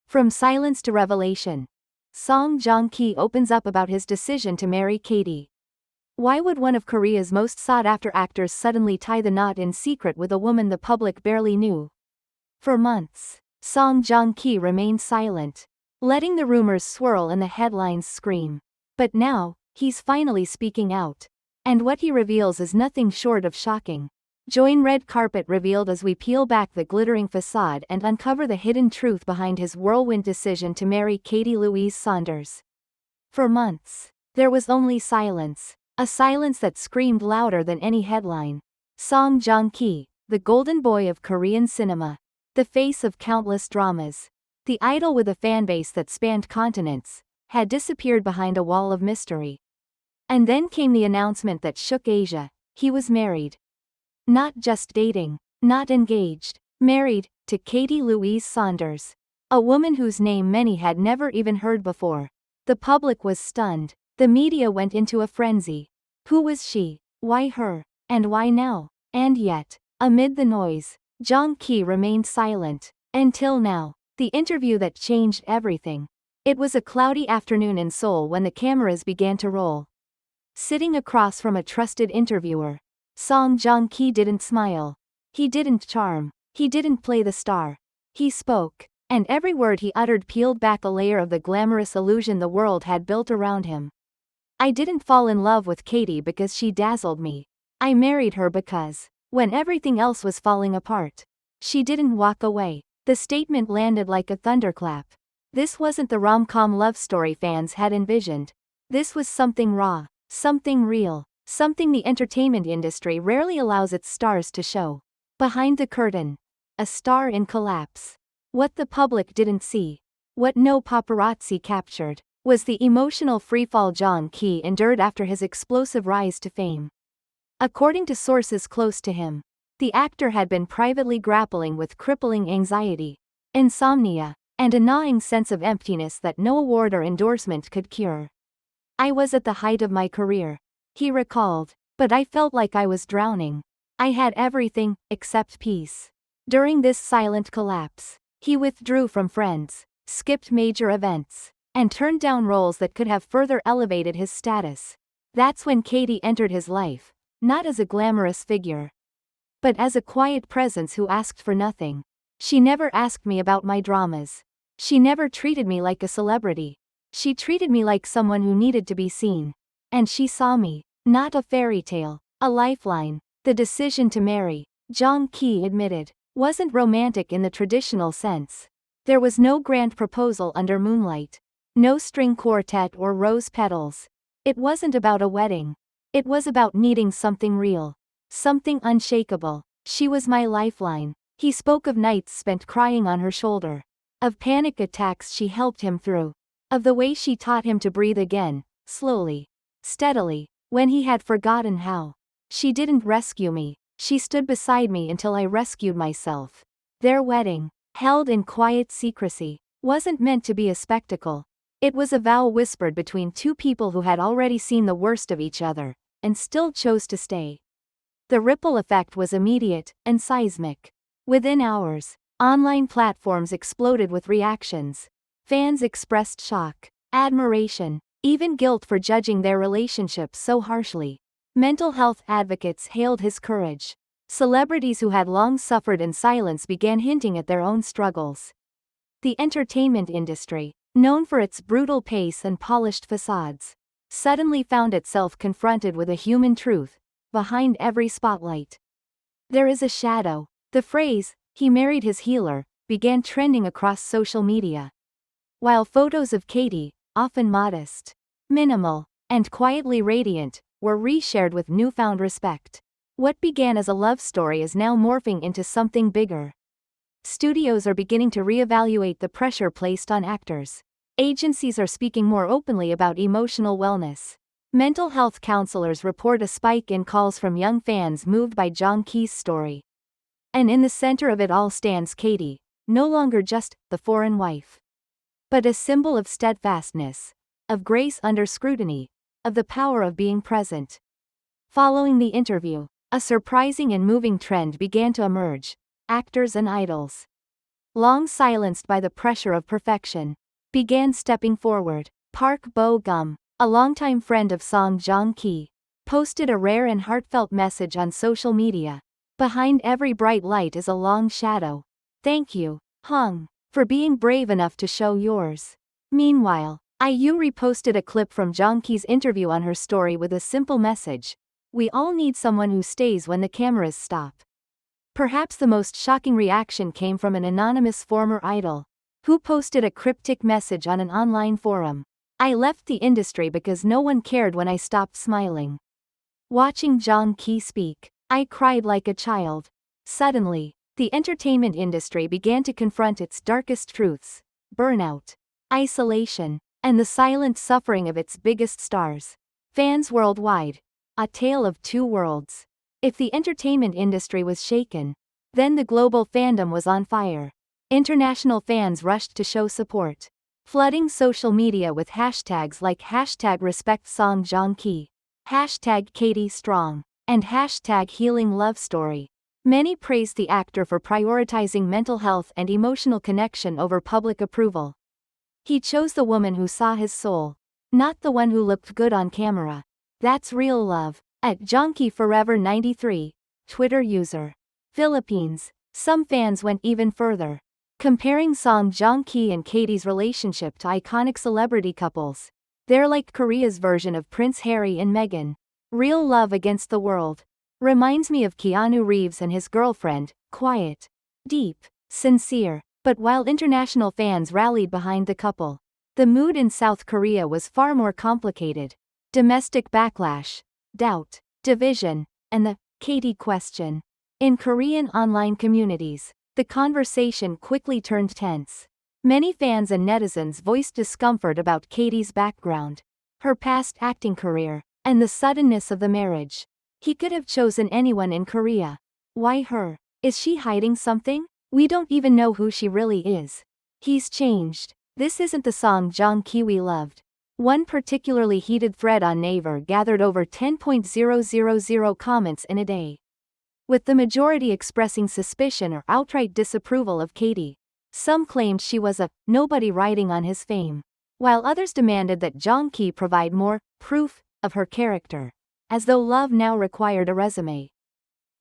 From silence to revelation. Joong opens up about his decision to marry Katy. Why would one of Korea's most sought-after actors suddenly tie the knot in secret with a woman the public barely knew? For months, Joong remained silent, letting the rumors swirl and the headlines scream. But now, he's finally speaking out. And what he reveals is nothing short of shocking. Join red carpet revealed as we peel back the glittering facade and uncover the hidden truth behind his whirlwind decision to marry Katy Louise Saunders. For months, there was only silence, a silence that screamed louder than any headline. Joong, the golden boy of Korean cinema, the face of countless dramas, the idol with a fanbase that spanned continents, had disappeared behind a wall of mystery. And then came the announcement that shook Asia: he was married. Not just dating, not engaged, married to Katy Louise Saunders, a woman whose name many had never even heard before. The public was stunned. The media went into a frenzy. Who was she? Why her? And why now? And yet, amid the noise, Joong remained silent. Until now, the interview that changed everything. It was a cloudy afternoon in Seoul when the cameras began to roll. Sitting across from a trusted interviewer, Joong didn't smile. He didn't charm. He didn't play the star. He spoke, and every word he uttered peeled back a layer of the glamorous illusion the world had built around him. I didn't fall in love with Katy because she dazzled me. I married her because, when everything else was falling apart, she didn't walk away. The statement landed like a thunderclap. This wasn't the rom-com love story fans had envisioned. This was something raw, something real. Something the entertainment industry rarely allows its stars to show. Behind the curtain. A star in collapse. What the public didn't see, what no paparazzi captured, was the emotional freefall Joong endured after his explosive rise to fame. According to sources close to him, the actor had been privately grappling with crippling anxiety, insomnia, and a gnawing sense of emptiness that no award or endorsement could cure. I was at the height of my career, he recalled, but I felt like I was drowning. I had everything, except peace. During this silent collapse, he withdrew from friends, skipped major events, and turned down roles that could have further elevated his status. That's when Katy entered his life, not as a glamorous figure, but as a quiet presence who asked for nothing. She never asked me about my dramas. She never treated me like a celebrity. She treated me like someone who needed to be seen. And she saw me, not a fairy tale, a lifeline. The decision to marry, Joong admitted, wasn't romantic in the traditional sense. There was no grand proposal under moonlight, no string quartet or rose petals. It wasn't about a wedding. It was about needing something real, something unshakable. She was my lifeline. He spoke of nights spent crying on her shoulder, of panic attacks she helped him through, of the way she taught him to breathe again, slowly, steadily, when he had forgotten how. She didn't rescue me. She stood beside me until I rescued myself. Their wedding, held in quiet secrecy, wasn't meant to be a spectacle. It was a vow whispered between two people who had already seen the worst of each other, and still chose to stay. The ripple effect was immediate and seismic. Within hours, online platforms exploded with reactions. Fans expressed shock, admiration, even guilt for judging their relationship so harshly. Mental health advocates hailed his courage. Celebrities who had long suffered in silence began hinting at their own struggles. The entertainment industry, known for its brutal pace and polished facades, suddenly found itself confronted with a human truth behind every spotlight. There is a shadow. The phrase, "he married his healer," began trending across social media. While photos of Katy, often modest, minimal, and quietly radiant, were reshared with newfound respect. What began as a love story is now morphing into something bigger. Studios are beginning to reevaluate the pressure placed on actors. Agencies are speaking more openly about emotional wellness. Mental health counselors report a spike in calls from young fans moved by Joong's story. And in the center of it all stands Katy, no longer just the foreign wife, but a symbol of steadfastness, of grace under scrutiny, of the power of being present. Following the interview, a surprising and moving trend began to emerge: actors and idols. long silenced by the pressure of perfection, began stepping forward. Park Bo-gum, a longtime friend of Song Joong-ki, posted a rare and heartfelt message on social media. Behind every bright light is a long shadow. Thank you, Hong, for being brave enough to show yours. Meanwhile, IU reposted a clip from Joong-ki's interview on her story with a simple message. We all need someone who stays when the cameras stop. Perhaps the most shocking reaction came from an anonymous former idol, who posted a cryptic message on an online forum. I left the industry because no one cared when I stopped smiling. Watching Joong-ki speak, I cried like a child. Suddenly, the entertainment industry began to confront its darkest truths: burnout, isolation, and the silent suffering of its biggest stars. Fans worldwide. A tale of two worlds. If the entertainment industry was shaken, then the global fandom was on fire. International fans rushed to show support, flooding social media with hashtags like #RespectSong Joong-ki, #Katy Strong, and #Healing Love Story. Many praised the actor for prioritizing mental health and emotional connection over public approval. He chose the woman who saw his soul, not the one who looked good on camera. That's real love. At Joong-ki Forever 93, Twitter user. Philippines, some fans went even further, comparing Song Joong-ki and Katy's relationship to iconic celebrity couples. They're like Korea's version of Prince Harry and Meghan. Real love against the world. Reminds me of Keanu Reeves and his girlfriend, quiet, deep, sincere. But while international fans rallied behind the couple, the mood in South Korea was far more complicated. Domestic backlash, doubt, division, and the Katy question. In Korean online communities, the conversation quickly turned tense. Many fans and netizens voiced discomfort about Katy's background, her past acting career, and the suddenness of the marriage. He could have chosen anyone in Korea. Why her? Is she hiding something? We don't even know who she really is. He's changed. This isn't the Song Joong-ki we loved. One particularly heated thread on Naver gathered over 10,000 comments in a day, with the majority expressing suspicion or outright disapproval of Katy. Some claimed she was a nobody riding on his fame, while others demanded that Joong-ki provide more proof of her character, as though love now required a resume.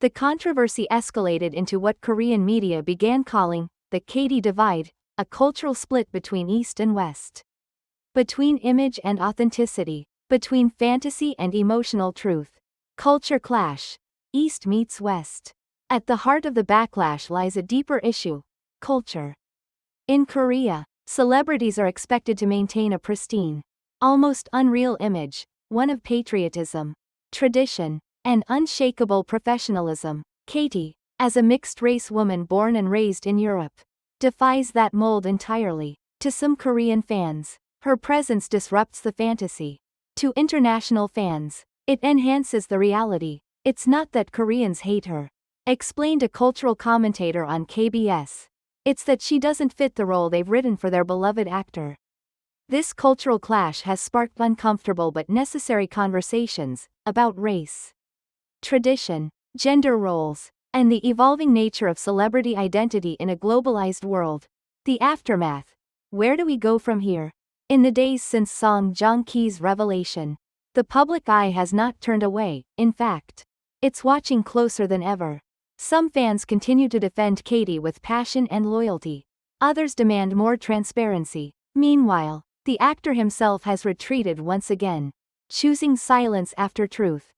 The controversy escalated into what Korean media began calling the Katy divide, a cultural split between East and West, between image and authenticity, between fantasy and emotional truth. Culture clash. East meets West. At the heart of the backlash lies a deeper issue: culture. In Korea, celebrities are expected to maintain a pristine, almost unreal image, one of patriotism, tradition, and unshakable professionalism. Katy, as a mixed-race woman born and raised in Europe, defies that mold entirely. To some Korean fans, her presence disrupts the fantasy. To international fans, it enhances the reality. It's not that Koreans hate her, explained a cultural commentator on KBS. It's that she doesn't fit the role they've written for their beloved actor. This cultural clash has sparked uncomfortable but necessary conversations about race, tradition, gender roles, and the evolving nature of celebrity identity in a globalized world. The aftermath. Where do we go from here? In the days since Song Joong-ki's revelation, the public eye has not turned away. In fact, it's watching closer than ever. Some fans continue to defend Katy with passion and loyalty. Others demand more transparency. Meanwhile, the actor himself has retreated once again, choosing silence after truth.